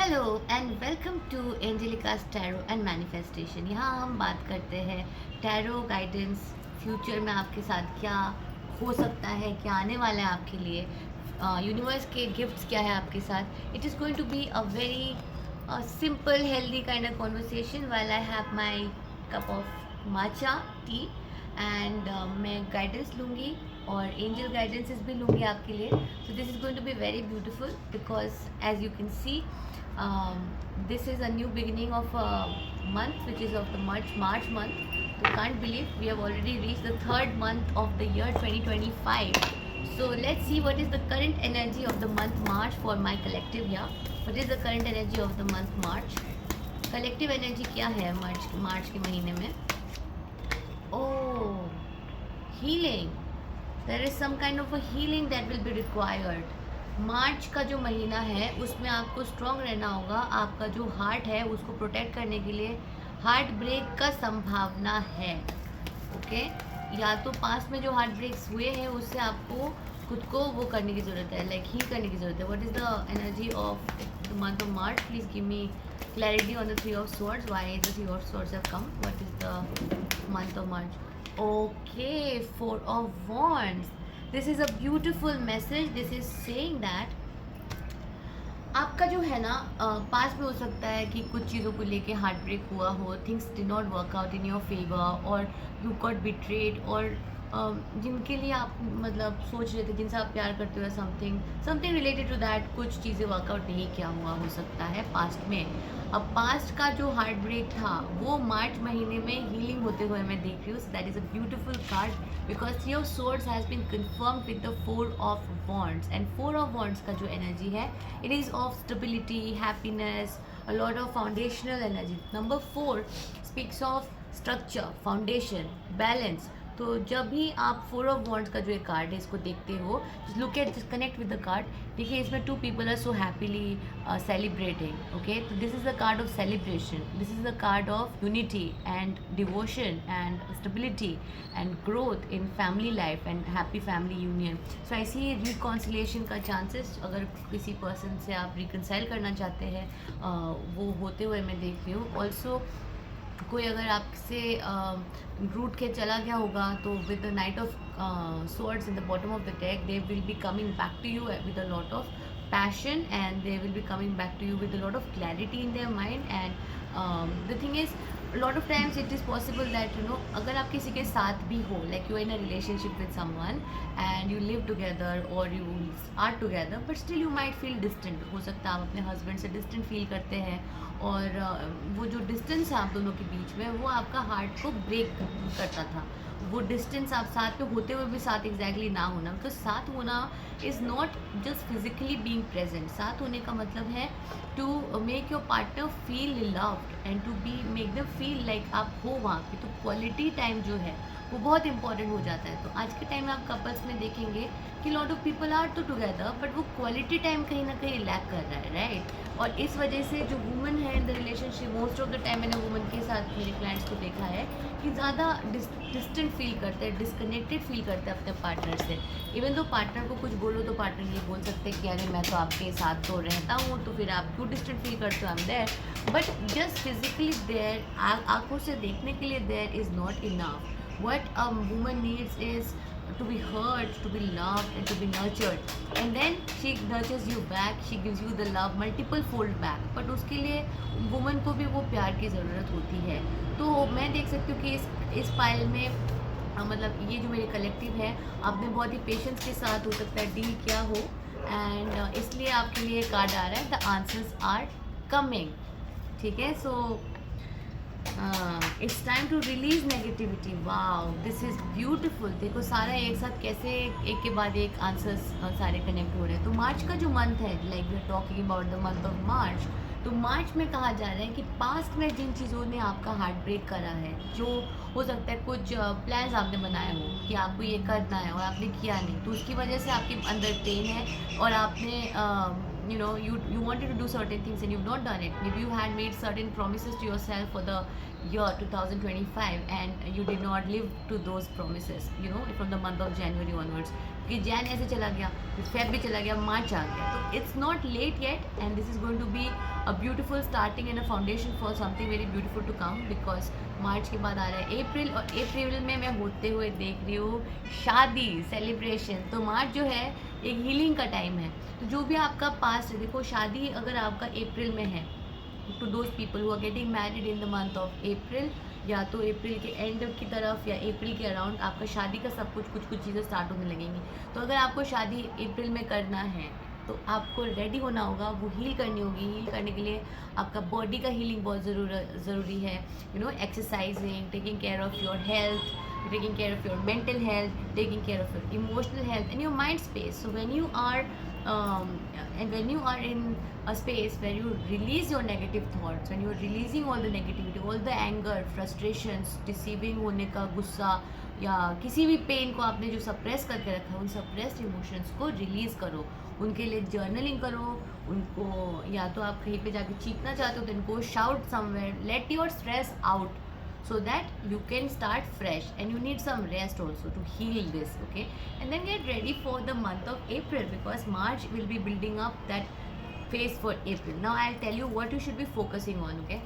Hello and welcome to Angelica's tarot and manifestation. यहाँ हम बात करते हैं टैरो गाइडेंस, फ्यूचर में आपके साथ क्या हो सकता है, क्या आने वाला है आपके लिए, यूनिवर्स के गिफ्ट्स क्या है आपके साथ। It is going to be a very simple healthy kind of conversation while I have my cup of matcha tea and मैं गाइडेंस लूँगी और एंजल गाइडेंसेस भी लूँगी आपके लिए। So this is going to be very beautiful because as you can see this is a new beginning of a month which is of the March month. So can't believe we have already reached the third month of the year 2025. So let's see what is the current energy of the month March for my collective here. What is the current energy of the month March? Collective energy क्या है मार्च के महीने में? Oh, healing. There is some kind of a healing that will be required. मार्च का जो महीना है उसमें आपको स्ट्रॉन्ग रहना होगा। आपका जो हार्ट है उसको प्रोटेक्ट करने के लिए हार्ट ब्रेक का संभावना है। ओके, या तो पास्ट में जो हार्ट ब्रेक्स हुए हैं उससे आपको खुद को वो करने की ज़रूरत है, लाइक हील करने की ज़रूरत है। What is the energy of the month of March? Please give me clarity on the three of swords. Why the three of swords have come? What is the month of March? Okay, four of wands. This is a beautiful message. This is saying that आपका जो है ना पास में हो सकता है कि कुछ चीज़ों को लेके हार्ट ब्रेक हुआ हो, things did not work out in your favour और यू गॉट बिट्रेड, और जिनके लिए आप मतलब सोच रहे थे, जिनसे आप प्यार करते हुए समथिंग रिलेटेड टू दैट कुछ चीज़ें वर्कआउट नहीं किया हुआ हो सकता है पास्ट में। अब पास्ट का जो हार्ट ब्रेक था वो मार्च महीने में हीलिंग होते हुए मैं देख रही हूँ। That is a beautiful card because three of swords has been confirmed with the four of wands. And four of wands का जो एनर्जी है it is of stability, happiness, a lot of foundational energy. Number four speaks of structure, foundation, balance. तो जब भी आप four of wands का जो एक कार्ड है इसको देखते हो, look at, just connect with the card. देखिए इसमें two people are so happily celebrating. Okay, तो this is the card of celebration, this is the card of unity and devotion and stability and growth in family life and happy family union. So ऐसी reconciliation का chances, अगर किसी person से आप reconcile करना चाहते हैं, वो होते हुए मैं देख रही हूँ। ऑल्सो कोई अगर आपसे रूट के चला गया होगा तो with the night of swords in the bottom of the deck, they will be coming back to you with a lot of passion and they will be coming back to you with a lot of clarity in their mind. And the thing is, a lot of times it is possible that अगर आप किसी के साथ भी हो, like you are in a relationship with someone and you live together or you are together, but still you might feel distant. हो सकता है आप अपने husband से distant feel करते हैं और वो जो डिस्टेंस है आप दोनों के बीच में वो आपका हार्ट को ब्रेक करता था। वो डिस्टेंस आप साथ में होते हुए भी साथ एग्जैक्टली ना होना, बिकॉज साथ होना is not just physically being present. साथ होने का मतलब है to make your partner feel loved and to be make them feel like आप हो वहाँ पे। तो क्वालिटी टाइम जो है वो बहुत इंपॉर्टेंट हो जाता है। तो आज के टाइम में आप कपल्स में देखेंगे कि लॉट ऑफ पीपल आर तो टुगेदर बट वो क्वालिटी टाइम कहीं ना कहीं लैक कर रहा है, राइट? और इस वजह से जो वुमेन है in the relationship, most of the time मैंने वुमेन के साथ मेरे क्लाइंट्स को देखा है कि ज़्यादा डिस्टेंट फील करते हैं, डिस्कनेक्टेड फील करते हैं अपने पार्टनर से। इवन तो पार्टनर को कुछ बोलो तो पार्टनर ये बोल सकते हैं कि अरे मैं तो आपके साथ तो रहता हूँ, तो फिर आप क्यों डिस्टेंट फील करते हो? I am there, but just physically there, आँखों से देखने के लिए there is not enough. What a woman needs is to be heard, to be loved and to be nurtured, and then she nurtures you back, she gives you the love multiple fold back. but उसके लिए woman को भी वो प्यार की ज़रूरत होती है। तो मैं देख सकती हूँ कि इस फाइल में मतलब ये जो मेरी कलेक्टिव है, आपने बहुत ही पेशेंस के साथ हो सकता है डील किया हो, एंड इसलिए आपके लिए कार्ड आ रहा है द आंसर्स आर कमिंग। ठीक है, so it's time to release negativity. Wow, this is beautiful. देखो सारा एक साथ कैसे एक के बाद एक आंसर्स सारे कनेक्ट हो रहे हैं। तो मार्च का जो मंथ है, like we are talking about the month of March, तो मार्च में कहा जा रहा है कि पास्ट में जिन चीज़ों ने आपका हार्ट ब्रेक करा है, जो हो सकता है कुछ प्लान्स आपने बनाए हो कि आपको ये करना है और आपने किया नहीं, तो उसकी वजह से आपके अंदर पेन है और आपने you wanted to do certain things and you've not done it. Maybe you had made certain promises to yourself for the year 2025 and you did not live to those promises, from the month of January onwards. कि जैन ऐसे चला गया, फिर Feb भी चला गया, मार्च आ गया। तो it's not late yet and this is going to be a beautiful starting and a foundation for something very beautiful to come, because March के बाद आ रहा है अप्रैल, और अप्रैल में मैं होते हुए देख रही हूँ शादी, सेलिब्रेशन। तो मार्च जो है एक हीलिंग का टाइम है। तो जो भी आपका पास्ट है, देखो शादी अगर आपका अप्रैल में है, to those people who are getting married in the month of April, या तो अप्रैल के एंड की तरफ या अप्रैल के अराउंड आपका शादी का सब कुछ चीज़ें स्टार्ट होने लगेंगी। तो अगर आपको शादी अप्रैल में करना है तो आपको रेडी होना होगा, वो हील करनी होगी। हील करने के लिए आपका बॉडी का हीलिंग बहुत ज़रूरी है। You know, exercising, taking care of your health, taking care of your mental health, taking care of your emotional health and your mind space. So when you are and when you are in a space where you release your negative thoughts, when you are releasing all the negativity, all the anger, frustrations, deceiving होने का गुस्सा, या किसी भी pen को आपने जो suppress करके रखा है, उन सप्रेस्ड इमोशंस को रिलीज़ करो। उनके लिए जर्नलिंग करो, उनको, या तो आप कहीं पे जाके चीखना चाहते हो तो इनको shout somewhere, let your stress out so that you can start fresh, and you need some rest also to heal this, okay? And then get ready for the month of April, because March will be building up that phase for April. Now I'll tell you what you should be focusing on, okay?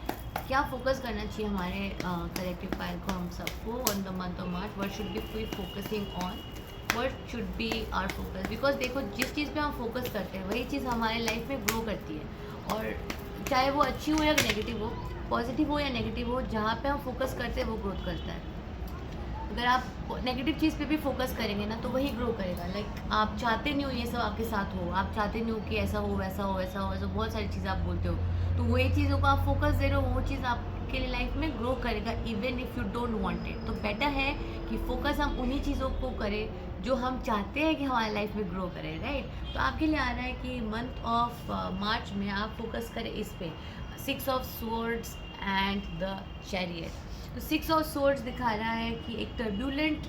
क्या focus करना चाहिए हमारे collective file को, हम सबको on the month of March? What should be we focusing on, what should be our focus? Because देखो, जिस चीज़ पे हम फोकस करते हैं वही चीज़ हमारे लाइफ में ग्रो करती है, और चाहे वो अच्छी हो या नेगेटिव हो, पॉजिटिव हो या नेगेटिव हो, जहाँ पे हम फोकस करते हैं वो ग्रोथ करता है। अगर आप नेगेटिव चीज़ पे भी फोकस करेंगे ना तो वही ग्रो करेगा। लाइक आप चाहते नहीं हो ये सब आपके साथ हो, आप चाहते नहीं हो कि ऐसा हो, वैसा हो, वैसा हो, ऐसा बहुत सारी चीज़ें आप बोलते हो, तो वही चीज़ों को आप फोकस दे रहे हो, वो चीज़ आपके लिए लाइफ में ग्रो करेगा even if you don't want it. तो बेटर है कि फोकस हम उन्हीं चीज़ों को करें जो हम चाहते हैं कि हमारे लाइफ में ग्रो करें, राइट? तो आपके लिए आ रहा है कि मंथ ऑफ मार्च में आप फोकस करें इस पे, 6 of swords and the chariot. तो 6 ऑफ स्वॉर्ड्स दिखा रहा है कि एक टर्ब्यूलेंट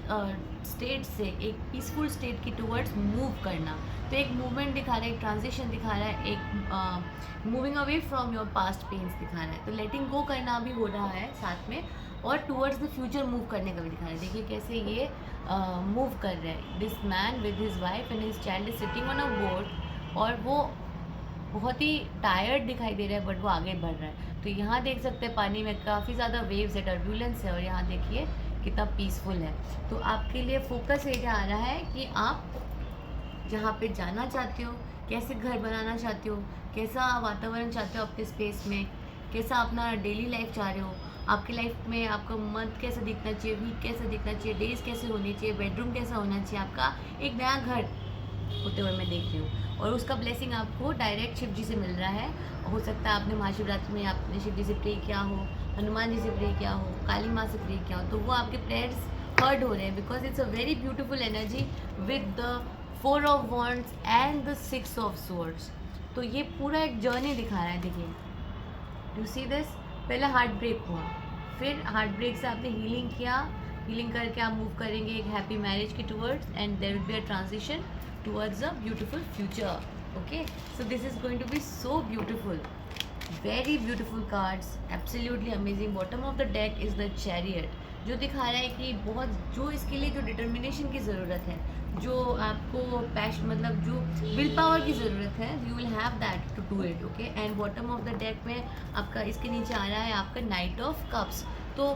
स्टेट से एक पीसफुल स्टेट की टुवर्ड्स मूव करना। तो एक मूवमेंट दिखा रहा है, एक ट्रांजिशन दिखा रहा है, एक moving away from your past pains दिखा रहा है। तो लेटिंग गो करना भी हो रहा है साथ में, और टुवर्ड्स द फ्यूचर मूव करने का भी दिखा रहा है। देखिए कैसे ये मूव कर रहा है। This man with his wife and his child is sitting on a boat, और वो बहुत ही टायर्ड दिखाई दे रहा है, बट वो आगे बढ़ रहा है। तो यहाँ देख सकते हैं पानी में काफ़ी ज़्यादा वेव्स है, टर्ब्यूलेंस है, और यहाँ देखिए कितना पीसफुल है। तो आपके लिए फोकस ये आ रहा है कि आप जहाँ पे जाना चाहते हो, कैसे घर बनाना चाहते हो, कैसा वातावरण चाहते हो अपने स्पेस में, कैसा अपना डेली लाइफ चाह रहे हो, आपकी लाइफ में आपका मंथ कैसा दिखना चाहिए, वीक कैसा दिखना चाहिए, डेज कैसे होने चाहिए, बेडरूम कैसा होना चाहिए, आपका एक नया घर होते हुए मैं देख रही हूँ। और उसका ब्लेसिंग आपको डायरेक्ट शिव जी से मिल रहा है। हो सकता है आपने महाशिवरात्रि में आपने शिव जी से प्रे किया हो, हनुमान जी से प्रे किया हो, काली माँ से प्रे किया हो, तो वो आपके प्रेयर्स हर्ड हो रहे हैं, because it's a very beautiful energy with the 4 of wands and the 6 of swords. तो ये पूरा एक जर्नी दिखा रहा है। देखिए, यू सी दिस, पहले हार्ट ब्रेक हुआ, फिर हार्ट ब्रेक से आपने हीलिंग किया, हीलिंग करके आप मूव करेंगे एक हैप्पी मैरिज की towards, and there will be a transition towards a beautiful future. Okay, so this is going to be so beautiful, very beautiful cards, absolutely amazing. Bottom of the deck is the chariot, जो दिखा रहा है कि बहुत, जो इसके लिए जो डिटर्मिनेशन की ज़रूरत है, जो आपको पैशन, मतलब जो विल पावर की ज़रूरत है, you will have that to do it. Okay, and bottom of the deck में आपका इसके नीचे आ रहा है आपका नाइट ऑफ कप्स। तो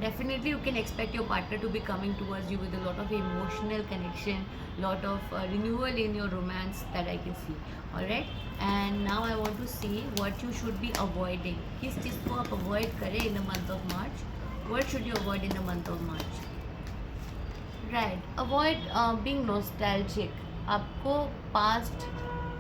definitely you can expect your partner to be coming towards you with a lot of emotional connection, lot of renewal in your romance that I can see. All right, and now I want to see what you should be avoiding. किस चीज़ को आप avoid करें in the month of March? What should you avoid in the month of March? Right, avoid being nostalgic. आपको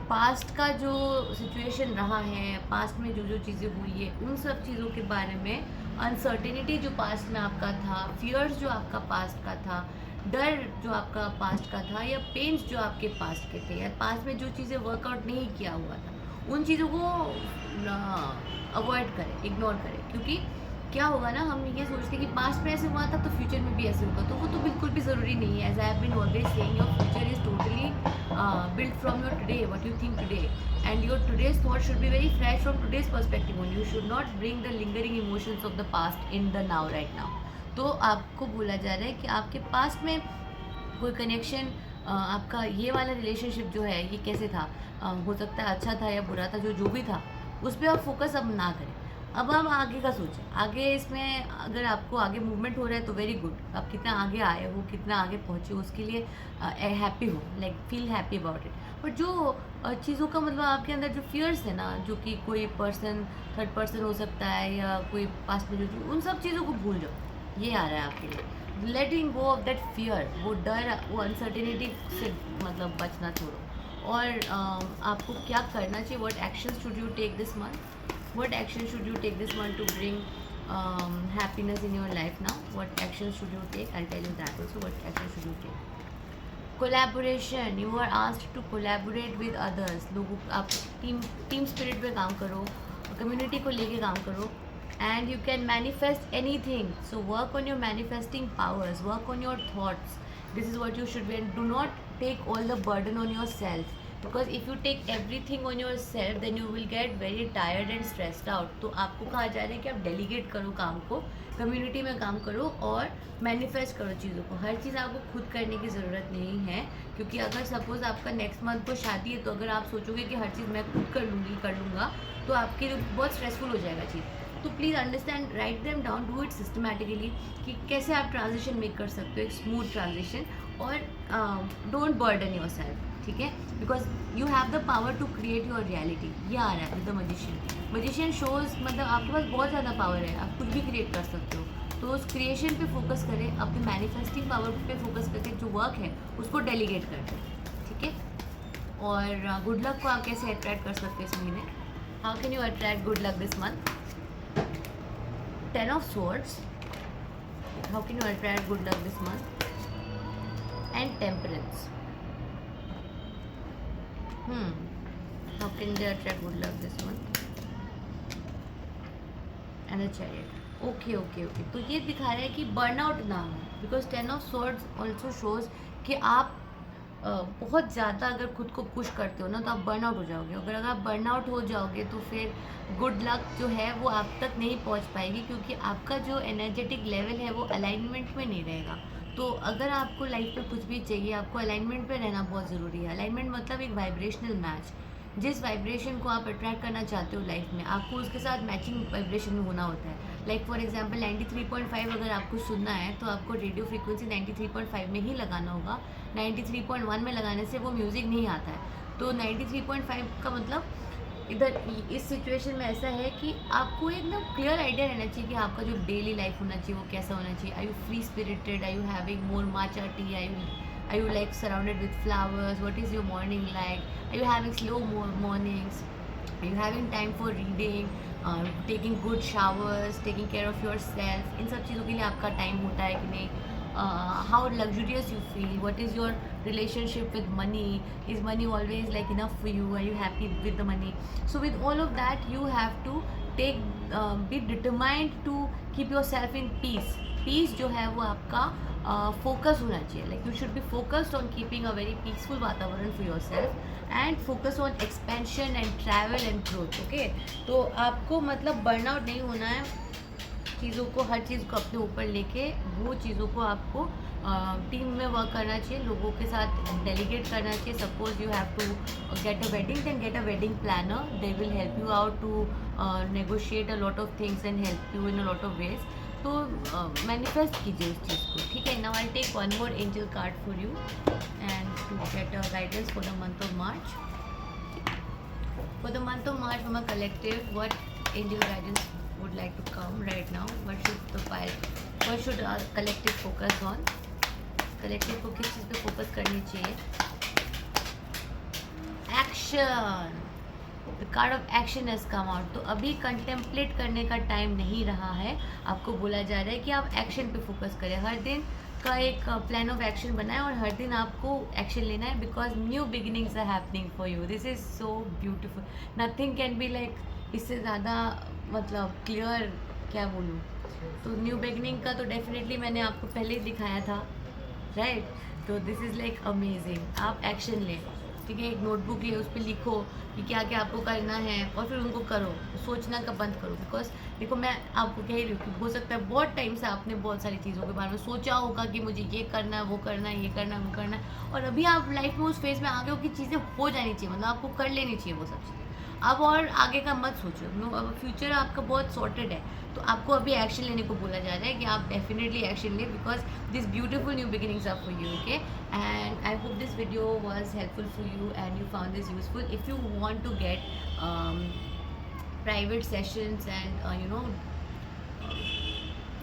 past का जो situation रहा है, past में जो जो चीज़ें हुई है, उन सब चीज़ों के बारे में, अनसर्टेनिटी जो पास्ट में आपका था, फियर्स जो आपका पास्ट का था, डर जो आपका पास्ट का था, या पेन्स जो आपके पास्ट के थे, या पास्ट में जो चीज़ें वर्कआउट नहीं किया हुआ था, उन चीज़ों को अवॉइड करें, इग्नोर करें। क्योंकि क्या होगा ना, हम ये सोचते हैं कि पास्ट में ऐसे हुआ था तो फ्यूचर में भी ऐसे होगा, तो वो तो बिल्कुल भी ज़रूरी नहीं है। As I have been always saying, your future is totally built from your today, what you think today, and your today's thought should be very fresh from today's perspective only. You should not bring the lingering emotions of the past in the now, right now. तो आपको बोला जा रहा है कि आपके past में कोई कनेक्शन आपका ये वाला रिलेशनशिप जो है ये कैसे था, हो सकता है अच्छा था या बुरा था, जो भी था उस पर आप फोकस अब ना करें। अब आप आगे का सोचें, आगे इसमें अगर आपको आगे मूवमेंट हो रहा है तो वेरी गुड, आप कितना आगे आए हो, कितना आगे पहुँचे हो, उसके लिए हैप्पी हो, like feel happy about it. But जो चीज़ों का मतलब आपके अंदर जो फियर्स है ना, जो कि कोई पर्सन थर्ड पर्सन हो सकता है या कोई पास में जो, उन सब चीज़ों को भूल जाओ। ये आ रहा है आपके लिए, लेटिंग गो ऑफ दैट फियर, वो डर, वो अनसर्टेनिटी से मतलब बचना छोड़ो। और आपको क्या करना चाहिए, what action should you take this month, what action should you take this month to bring happiness in your life now, what action should you take, I'll tell you that also, what action should you take. Collaboration, you are asked to collaborate with others, लोगों आप team spirit पे काम करो, community को लेके काम करो, and you can manifest anything. So work on your manifesting powers, work on your thoughts, this is what you should be, and do not take all the burden on yourself, because if you take everything on yourself then you will get very tired and stressed out. तो आपको कहा जा रहा है कि आप delegate करो काम को, कम्युनिटी में काम करो और मैनिफेस्ट करो चीज़ों को। हर चीज़ आपको खुद करने की ज़रूरत नहीं है, क्योंकि अगर सपोज़ आपका नेक्स्ट मंथ को शादी है तो अगर आप सोचोगे कि हर चीज़ मैं खुद कर लूँगा तो आपके लिए बहुत स्ट्रेसफुल हो जाएगा चीज़। तो please understand, write them down, do it systematically कि कैसे आप ट्रांजिशन मेक कर सकते हो, एक स्मूथ ट्रांजिशन, और डोंट बर्डन योर सेल्फ, ठीक है, because you have the power to create your reality. ये आ रहा है with the magician. Magician shows मतलब आपके पास बहुत ज़्यादा पावर है, आप कुछ भी क्रिएट कर सकते हो, तो उस क्रिएशन पे फोकस करें, अपने मैनिफेस्टिंग पावर पे फोकस करके जो वर्क है उसको डेलीगेट कर दें, ठीक है। और गुड लक को आप कैसे अट्रैक्ट कर सकते हैं इस महीने, how can you attract good luck this month, 10 of swords, how can you attract good luck this month, and temperance, how can they attract good luck this month, and a chariot. Okay, तो ये दिखा रहा है कि burnout ना हो, because 10 of swords also shows कि आप बहुत ज़्यादा अगर खुद को पुश करते हो ना तो आप बर्नआउट हो जाओगे। अगर आप बर्नआउट हो जाओगे तो फिर गुड लक जो है वो आप तक नहीं पहुंच पाएगी, क्योंकि आपका जो एनर्जेटिक लेवल है वो अलाइनमेंट में नहीं रहेगा। तो अगर आपको लाइफ में कुछ भी चाहिए, आपको अलाइनमेंट पे रहना बहुत ज़रूरी है। अलाइनमेंट मतलब एक वाइब्रेशनल मैच, जिस वाइब्रेशन को आप अट्रैक्ट करना चाहते हो लाइफ में, आपको उसके साथ मैचिंग वाइब्रेशन में होना होता है। लाइक फॉर एग्जांपल 93.5 अगर आपको सुनना है तो आपको रेडियो फ्रीक्वेंसी 93.5 में ही लगाना होगा, 93.1 में लगाने से वो म्यूज़िक नहीं आता है। तो 93.5 का मतलब इधर इस सिचुएशन में ऐसा है कि आपको एकदम क्लियर आइडिया रहना चाहिए कि आपका जो डेली लाइफ होना चाहिए वो कैसा होना चाहिए। I you free spirited, I you having more matcha tea, are you like surrounded with flowers, what is your morning like, are you having slow mornings, are you having time for reading, taking good showers, taking care of yourself, इन सब चीज़ों के लिए आपका time होता है कि नहीं, how luxurious you feel, what is your relationship with money, is money always like enough for you, are you happy with the money. So with all of that you have to take be determined to keep yourself in peace जो है वो आपका focus होना चाहिए। Like you should be focused on keeping a very peaceful वातावरण for yourself and focus on expansion and travel and growth. Okay, तो आपको मतलब बर्नआउट नहीं होना है, चीज़ों को, हर चीज़ को अपने ऊपर लेके वो चीज़ों को आपको टीम में वर्क करना चाहिए, लोगों के साथ डेलीगेट करना चाहिए। Suppose you have to get a wedding, then get a wedding planner, they will help you out to negotiate a lot of things and help you in a lot of ways. तो manifest कीजिए उस चीज़ को, ठीक है। Now I take one more angel card for you and to get a guidance for the month of March. For the month of March from a collective, what angel guidance would like to come right now? What should our collective focus on? Collective को किस चीज़ पे focus करनी चाहिए? Action, the card of action has come out. तो अभी contemplate करने का time नहीं रहा है, आपको बोला जा रहा है कि आप एक्शन पे फोकस करें। हर दिन का एक प्लान ऑफ एक्शन बनाएं और हर दिन आपको एक्शन लेना है, because new beginnings are happening for you. This is so beautiful, nothing can be like, इससे ज़्यादा मतलब क्लियर क्या बोलूँ। तो न्यू बिगिनिंग का तो डेफिनेटली मैंने आपको पहले ही दिखाया था, राइट। तो दिस इज़ लाइक अमेजिंग, आप एक्शन लें, ठीक है, एक नोटबुक ले, उस पे लिखो कि क्या क्या आपको करना है और फिर उनको करो, सोचना का बंद करो। बिकॉज देखो, मैं आपको कह रही हूँ कि हो सकता है बहुत टाइम से आपने बहुत सारी चीज़ों के बारे में सोचा होगा कि मुझे ये करना है, वो करना है, ये करना है, वो करना है, और अभी आप लाइफ में उस फेज में आ गए हो कि चीज़ें हो जानी चाहिए, मतलब आपको कर लेनी चाहिए वो सब चीज़ें। अब और आगे का मत सोचो, नो, अब फ्यूचर आपका बहुत सॉर्टेड है, तो आपको अभी एक्शन लेने को बोला जा रहा है कि आप डेफिनेटली एक्शन लें, because this beautiful new beginnings are for you, okay. And I hope this video was helpful for you and you found this useful. If you want to get private sessions and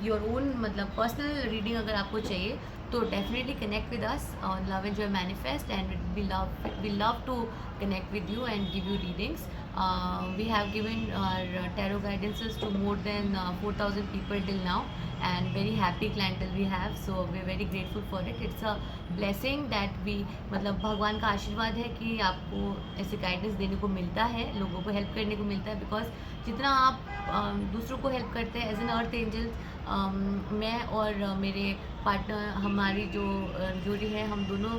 your own मतलब personal reading अगर आपको चाहिए, तो definitely connect with us on love and joy manifest, and we love to connect with you and give you readings. We have given our tarot guidances to more than 4,000 people till now, and very happy clientele we have, so we're very grateful for it. It's a blessing that we, मतलब भगवान का आशीर्वाद है कि आपको ऐसे guidance देने को मिलता है, लोगों को हेल्प करने को मिलता है। बिकॉज जितना आप दूसरों को हेल्प करते हैं एज एन अर्थ एंजल, मैं और मेरे पार्टनर, हमारी जो जोड़ी है, हम दोनों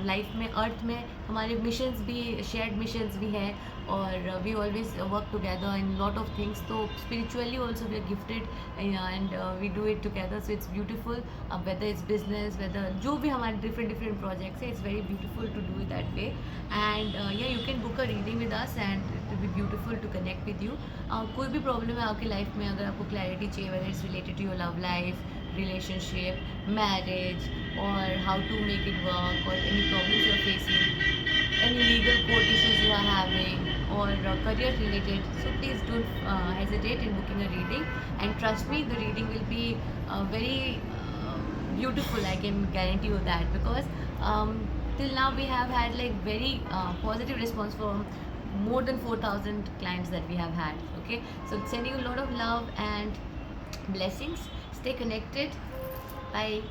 लाइफ में अर्थ में हमारे मिशंस भी, शेयर्ड मिशंस भी हैं, और we always work together in lot of things. तो spiritually also we are gifted and we do it together, so it's beautiful. Whether it's business, whether जो भी हमारे डिफरेंट प्रोजेक्ट्स है, it's very beautiful to do it that way. And या you can book a reading with us and it will be beautiful to connect with you. कोई भी problem है आपकी life में, अगर आपको क्लैरिटी चाहिए, whether it's related to your love life, relationship, marriage, or how to make it work, or any problems you're facing, any legal court issues you are having, or career related, so please don't hesitate in booking a reading, and trust me, the reading will be very beautiful, I can guarantee you that, because till now we have had like very positive response from more than 4,000 clients that we have had, okay. So sending you a lot of love and blessings. Stay connected. Bye.